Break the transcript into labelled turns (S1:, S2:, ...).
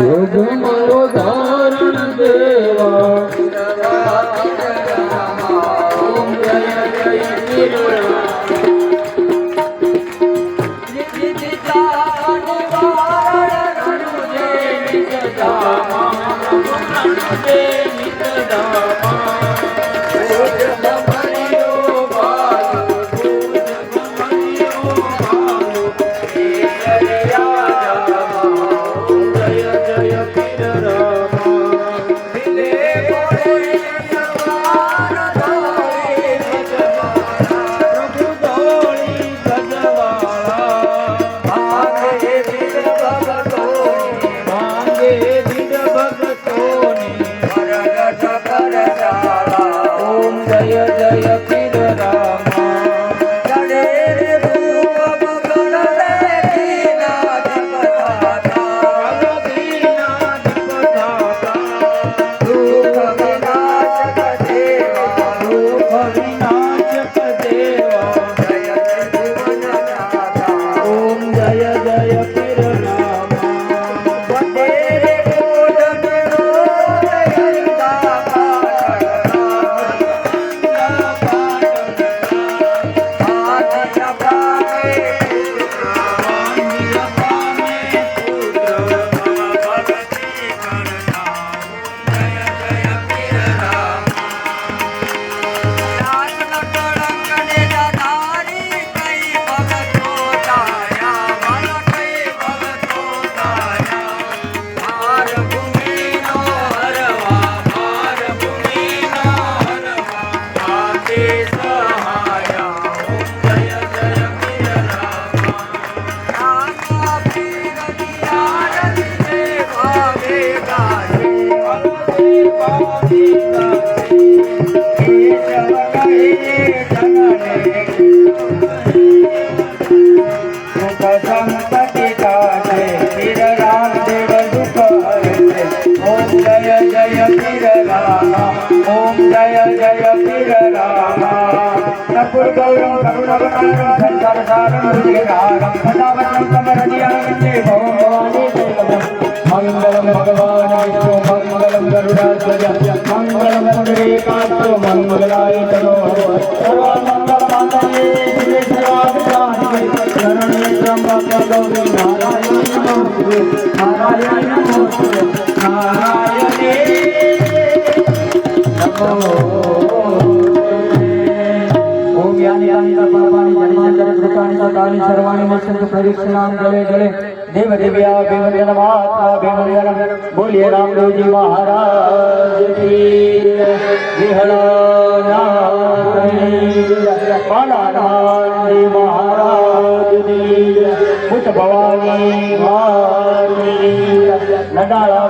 S1: યોગમયો ધારણ દેવા ઓમ જય જય કિરણ मंगलम भगवान विष्णु मंगलम गरुड़ाध्वज मंगलम पुंडरीकाक्ष मंगलाय तनो सर्वमंगल मांगल्ये शिवे सर्वाभिष्टाये शरण्ये त्र्यंबके गौरी नारायणी नमोस्तुते नारायणी नमोस्तुते नारायणे नमो सर्वाणी निशंक परीक्षणाम गले गले देव देव्या बेवंदन माता बेवंदन बोलिए रामदेव जी महाराज की पालानाथी महाराज की पुत भवानी माता नडाला